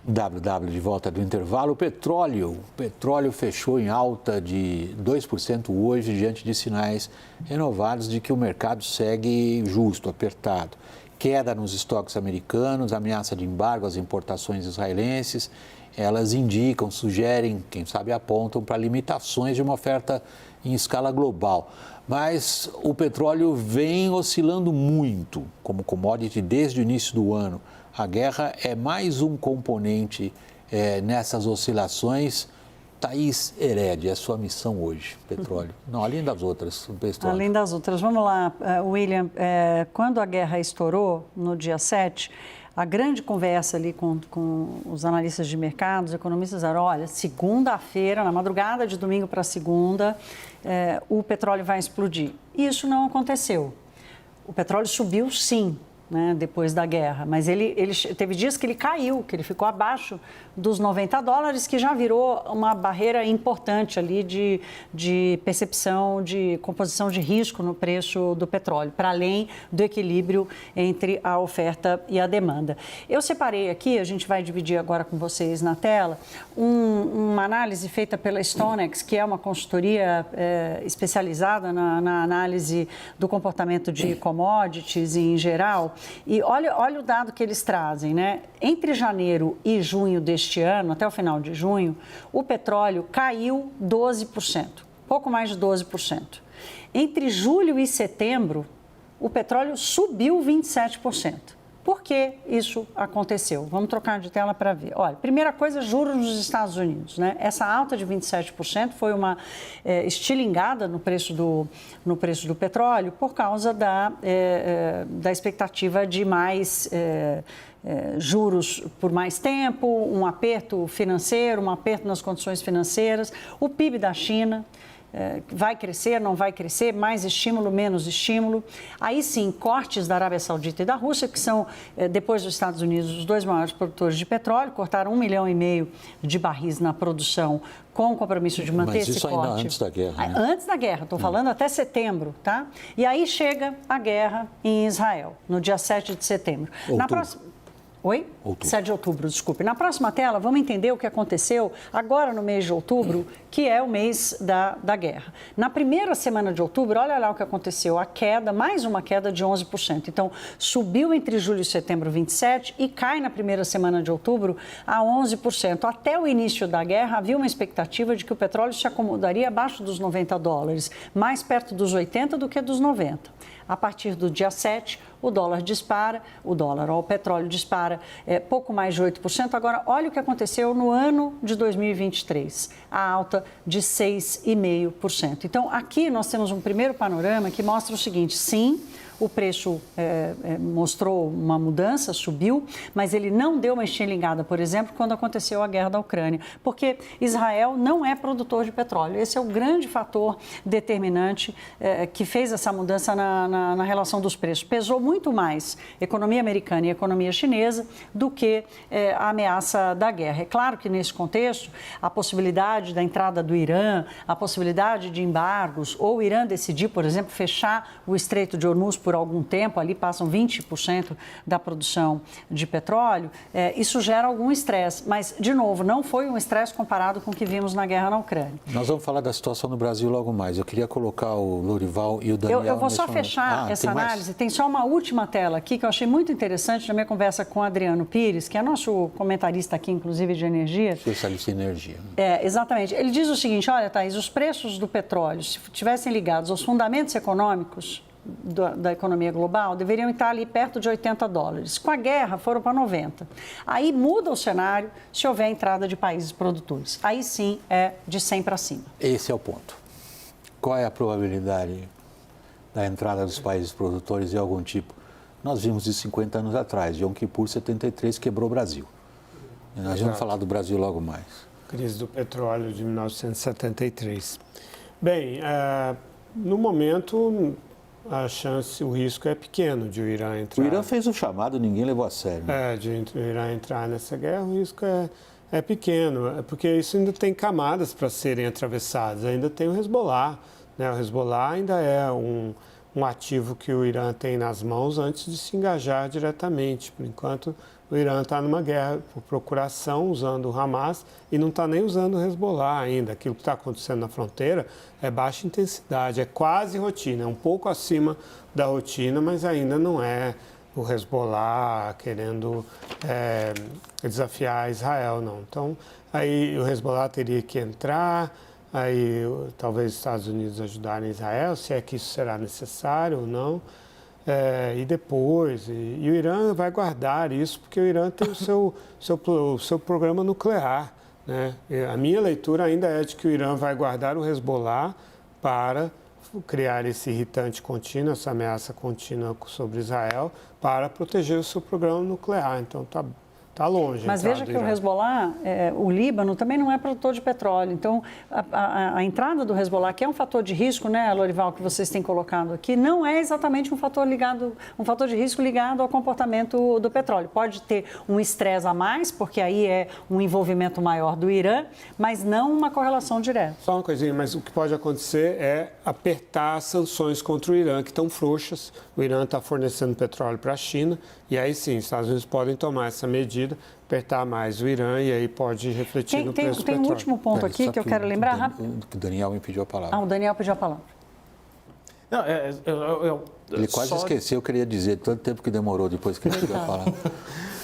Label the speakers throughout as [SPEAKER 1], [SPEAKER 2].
[SPEAKER 1] De volta do intervalo. O petróleo fechou em alta de 2% hoje, diante de sinais renovados de que o mercado segue justo, apertado. Queda nos estoques americanos, ameaça de embargo às importações israelenses, elas indicam, sugerem, quem sabe apontam para limitações de uma oferta em escala global. Mas o petróleo vem oscilando muito como commodity desde o início do ano. A guerra é mais um componente nessas oscilações. Thaís Herede, é a sua missão hoje, petróleo. Não, além das outras.
[SPEAKER 2] Além das outras. Vamos lá, William. Quando a guerra estourou, no dia 7, a grande conversa ali com os analistas de mercado, os economistas, era, olha, segunda-feira, na madrugada de domingo para segunda, o petróleo vai explodir. E isso não aconteceu. O petróleo subiu, sim, né, depois da guerra, mas ele teve dias que ele caiu, que ele ficou abaixo dos $90, que já virou uma barreira importante ali de percepção, de composição de risco no preço do petróleo, para além do equilíbrio entre a oferta e a demanda. Eu separei aqui, a gente vai dividir agora com vocês na tela, uma análise feita pela StoneX, que é uma consultoria especializada na análise do comportamento de commodities em geral. E olha o dado que eles trazem, né? Entre janeiro e junho deste ano, até o final de junho, o petróleo caiu 12%, pouco mais de 12%. Entre julho e setembro, o petróleo subiu 27%. Por que isso aconteceu? Vamos trocar de tela para ver. Olha, primeira coisa, juros nos Estados Unidos, né? Essa alta de 27% foi uma estilingada no preço do petróleo por causa da expectativa de mais juros por mais tempo, um aperto financeiro, um aperto nas condições financeiras, o PIB da China. Vai crescer, não vai crescer, mais estímulo, menos estímulo. Aí sim, cortes da Arábia Saudita e da Rússia, que são, depois dos Estados Unidos, os dois maiores produtores de petróleo, cortaram 1,5 milhão de barris na produção com o compromisso de manter esse corte.
[SPEAKER 1] Mas isso ainda antes da guerra, né?
[SPEAKER 2] Antes da guerra, estou falando até setembro, tá? E aí chega a guerra em Israel, no dia 7 de setembro. Na próxima... Oi? 7 de outubro, desculpe. Na próxima tela, vamos entender o que aconteceu agora no mês de outubro, que é o mês da guerra. Na primeira semana de outubro, olha lá o que aconteceu, a queda, mais uma queda de 11%. Então, subiu entre julho e setembro 27% e cai na primeira semana de outubro a 11%. Até o início da guerra, havia uma expectativa de que o petróleo se acomodaria abaixo dos $90, mais perto dos 80 do que dos 90. A partir do dia 7, o dólar dispara, o petróleo dispara pouco mais de 8%. Agora, olha o que aconteceu no ano de 2023, a alta de 6,5%. Então, aqui nós temos um primeiro panorama que mostra o seguinte, sim, o preço mostrou uma mudança, subiu, mas ele não deu uma estilingada, por exemplo, quando aconteceu a guerra da Ucrânia, porque Israel não é produtor de petróleo. Esse é o grande fator determinante que fez essa mudança na relação dos preços. Pesou muito mais economia americana e economia chinesa do que a ameaça da guerra. É claro que, nesse contexto, a possibilidade da entrada do Irã, a possibilidade de embargos, ou o Irã decidir, por exemplo, fechar o Estreito de Hormuz por algum tempo, ali passam 20% da produção de petróleo, isso gera algum estresse. Mas, de novo, não foi um estresse comparado com o que vimos na guerra na Ucrânia.
[SPEAKER 1] Nós vamos falar da situação no Brasil logo mais. Eu queria colocar o Lourival e o Daniel...
[SPEAKER 2] Eu vou só fechar essa análise. Tem só uma última tela aqui que eu achei muito interessante na minha conversa com o Adriano Pires, que é nosso comentarista aqui, inclusive, de energia.
[SPEAKER 1] Especialista em energia.
[SPEAKER 2] Exatamente. Ele diz o seguinte, olha, Thaís, os preços do petróleo, se estivessem ligados aos fundamentos econômicos da economia global, deveriam estar ali perto de $80. Com a guerra, foram para 90. Aí muda o cenário se houver entrada de países produtores. Aí sim é de 100 para cima.
[SPEAKER 1] Esse é o ponto. Qual é a probabilidade da entrada dos países produtores de algum tipo? Nós vimos de 50 anos atrás, Yom Kippur 73 quebrou o Brasil. E nós vamos falar do Brasil logo mais.
[SPEAKER 3] Crise do petróleo de 1973. Bem, no momento... o risco é pequeno de o Irã entrar.
[SPEAKER 1] O Irã fez o chamado, ninguém levou a sério.
[SPEAKER 3] De o Irã entrar nessa guerra, o risco é pequeno, porque isso ainda tem camadas para serem atravessadas. Ainda tem o Hezbollah, né? O Hezbollah ainda é um ativo que o Irã tem nas mãos antes de se engajar diretamente. Por enquanto, o Irã está numa guerra por procuração, usando o Hamas, e não está nem usando o Hezbollah ainda. Aquilo que está acontecendo na fronteira é baixa intensidade, é quase rotina, é um pouco acima da rotina, mas ainda não é o Hezbollah querendo desafiar Israel, não. Então, aí o Hezbollah teria que entrar, aí talvez os Estados Unidos ajudarem Israel, se é que isso será necessário ou não. E depois, e o Irã vai guardar isso, porque o Irã tem o seu programa nuclear, né? A minha leitura ainda é de que o Irã vai guardar o Hezbollah para criar esse irritante contínuo, essa ameaça contínua sobre Israel, para proteger o seu programa nuclear. Então, está longe.
[SPEAKER 2] Mas veja que o Hezbollah, o Líbano, também não é produtor de petróleo. Então, a entrada do Hezbollah, que é um fator de risco, né, Lorival, que vocês têm colocado aqui, não é exatamente um fator de risco ligado ao comportamento do petróleo. Pode ter um estresse a mais, porque aí é um envolvimento maior do Irã, mas não uma correlação direta.
[SPEAKER 3] Só uma coisinha, mas o que pode acontecer é apertar as sanções contra o Irã, que estão frouxas. O Irã está fornecendo petróleo para a China, e aí sim, os Estados Unidos podem tomar essa medida, apertar mais o Irã, e aí pode refletir no preço do petróleo.
[SPEAKER 2] Tem um último ponto aqui que eu quero lembrar rápido.
[SPEAKER 1] O Daniel me pediu a palavra.
[SPEAKER 2] O Daniel pediu a palavra.
[SPEAKER 4] Não,
[SPEAKER 1] ele quase esqueceu, eu queria dizer, tanto tempo que demorou depois que ele pediu a palavra.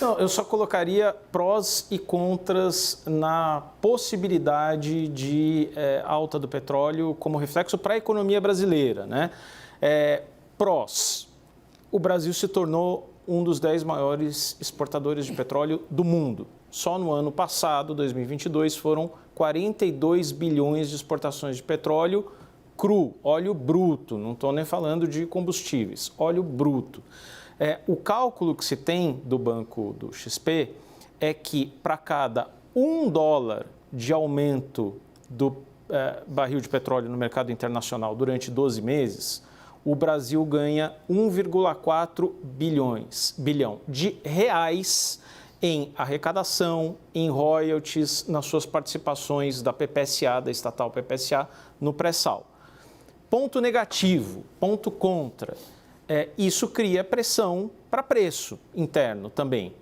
[SPEAKER 4] Não, eu só colocaria prós e contras na possibilidade de alta do petróleo como reflexo para a economia brasileira, né? Prós, o Brasil se tornou um dos 10 maiores exportadores de petróleo do mundo. Só no ano passado, 2022, foram 42 bilhões de exportações de petróleo cru, óleo bruto, não estou nem falando de combustíveis, óleo bruto. O cálculo que se tem do Banco do XP é que para cada $1 de aumento do barril de petróleo no mercado internacional durante 12 meses, o Brasil ganha 1,4 bilhão de reais em arrecadação, em royalties, nas suas participações da PPSA, da estatal PPSA, no pré-sal. Ponto negativo, ponto contra, isso cria pressão para preço interno também.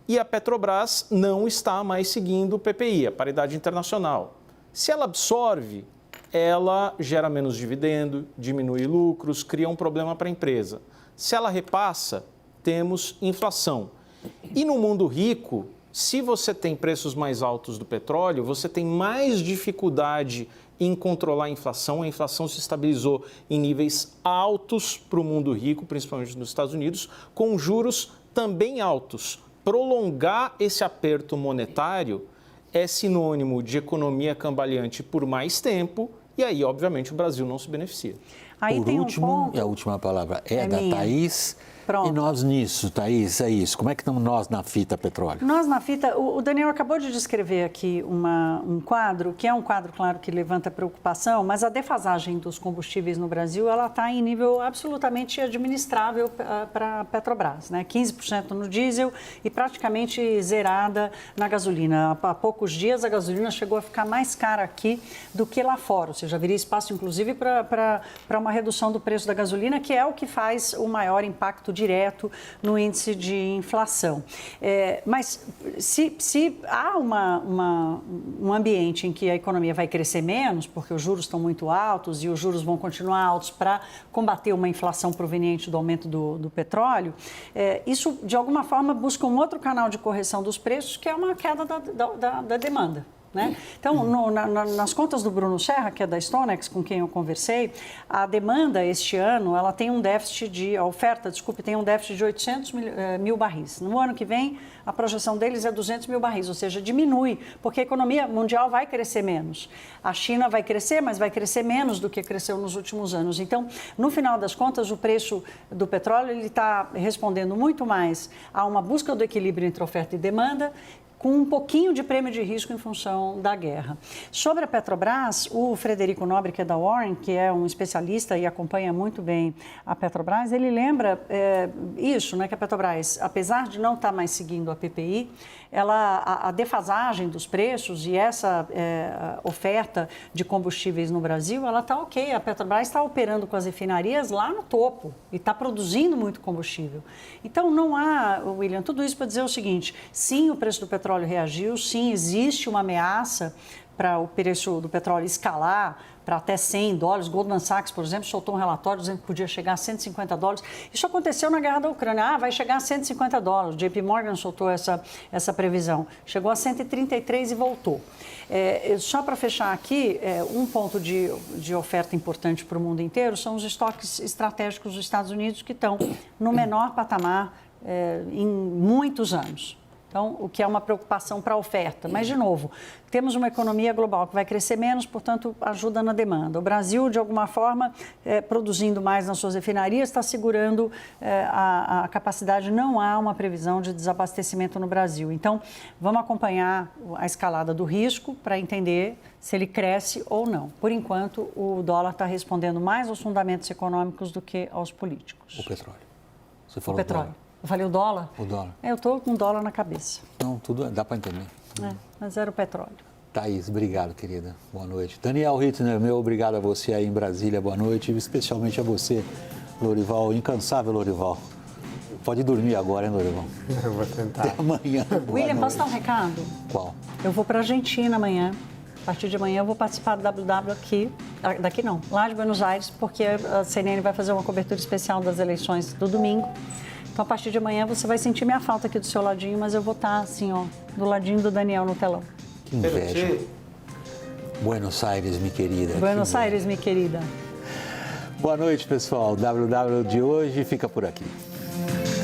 [SPEAKER 4] E a Petrobras não está mais seguindo o PPI, a paridade internacional. Se ela absorve, ela gera menos dividendo, diminui lucros, cria um problema para a empresa. Se ela repassa, temos inflação. E no mundo rico, se você tem preços mais altos do petróleo, você tem mais dificuldade em controlar a inflação se estabilizou em níveis altos para o mundo rico, principalmente nos Estados Unidos, com juros também altos. Prolongar esse aperto monetário é sinônimo de economia cambaleante por mais tempo e aí, obviamente, o Brasil não se beneficia.
[SPEAKER 2] Aí
[SPEAKER 1] por último, e a última palavra é da
[SPEAKER 2] minha.
[SPEAKER 1] Thaís.
[SPEAKER 2] Pronto.
[SPEAKER 1] E nós nisso, Thaís, é isso. Como é que estamos nós na fita petróleo?
[SPEAKER 2] Nós na fita, o Daniel acabou de descrever aqui um quadro, que é um quadro, claro, que levanta preocupação, mas a defasagem dos combustíveis no Brasil, ela está em nível absolutamente administrável para a Petrobras, né? 15% no diesel e praticamente zerada na gasolina. Há poucos dias a gasolina chegou a ficar mais cara aqui do que lá fora, ou seja, haveria espaço, inclusive, para uma redução do preço da gasolina, que é o que faz o maior impacto direto no índice de inflação. Mas se há um ambiente em que a economia vai crescer menos, porque os juros estão muito altos e os juros vão continuar altos para combater uma inflação proveniente do aumento do petróleo, isso, de alguma forma, busca um outro canal de correção dos preços, que é uma queda da demanda. Né? Então, nas contas do Bruno Serra, que é da Stonex, com quem eu conversei, a demanda este ano, ela tem um déficit a oferta, tem um déficit de 800 mil barris. No ano que vem, a projeção deles é 200 mil barris, ou seja, diminui, porque a economia mundial vai crescer menos. A China vai crescer, mas vai crescer menos do que cresceu nos últimos anos. Então, no final das contas, o preço do petróleo está respondendo muito mais a uma busca do equilíbrio entre oferta e demanda, com um pouquinho de prêmio de risco em função da guerra. Sobre a Petrobras, o Frederico Nobre, que é da Warren, que é um especialista e acompanha muito bem a Petrobras, ele lembra isso, né, que a Petrobras, apesar de não estar mais seguindo a PPI, a defasagem dos preços e essa oferta de combustíveis no Brasil, ela está ok. A Petrobras está operando com as refinarias lá no topo e está produzindo muito combustível. Então, não há, William, tudo isso para dizer o seguinte: sim, o preço do petróleo reagiu, sim, existe uma ameaça para o preço do petróleo escalar para até $100. Goldman Sachs, por exemplo, soltou um relatório dizendo que podia chegar a $150. Isso aconteceu na guerra da Ucrânia. Vai chegar a $150. JP Morgan soltou essa previsão. Chegou a 133 e voltou. Só para fechar aqui, um ponto de oferta importante para o mundo inteiro são os estoques estratégicos dos Estados Unidos, que estão no menor patamar em muitos anos. Então, o que é uma preocupação para a oferta. Mas, de novo, temos uma economia global que vai crescer menos, portanto, ajuda na demanda. O Brasil, de alguma forma, produzindo mais nas suas refinarias, está segurando a capacidade. Não há uma previsão de desabastecimento no Brasil. Então, vamos acompanhar a escalada do risco para entender se ele cresce ou não. Por enquanto, o dólar está respondendo mais aos fundamentos econômicos do que aos políticos.
[SPEAKER 1] O petróleo. Você falou
[SPEAKER 2] o petróleo.
[SPEAKER 1] Dólar.
[SPEAKER 2] Eu falei o dólar?
[SPEAKER 1] O dólar.
[SPEAKER 2] Eu estou com dólar na cabeça.
[SPEAKER 1] Não, tudo dá para entender.
[SPEAKER 2] Mas era o petróleo.
[SPEAKER 1] Thaís, obrigado, querida. Boa noite. Daniel Hittner, meu obrigado a você aí em Brasília. Boa noite. E especialmente a você, Lorival. Incansável, Lorival. Pode dormir agora, hein, Lorival?
[SPEAKER 3] Eu vou tentar.
[SPEAKER 1] Até amanhã.
[SPEAKER 2] William, posso dar um recado?
[SPEAKER 1] Qual?
[SPEAKER 2] Eu vou para a Argentina amanhã. A partir de amanhã eu vou participar do WW aqui, daqui não, lá de Buenos Aires, porque a CNN vai fazer uma cobertura especial das eleições do domingo. Então, a partir de amanhã, você vai sentir minha falta aqui do seu ladinho, mas eu vou estar, assim, ó, do ladinho do Daniel no telão.
[SPEAKER 1] Que inveja. Buenos Aires, minha querida.
[SPEAKER 2] Buenos Aires, minha querida.
[SPEAKER 1] Boa noite, pessoal. O WW de hoje fica por aqui.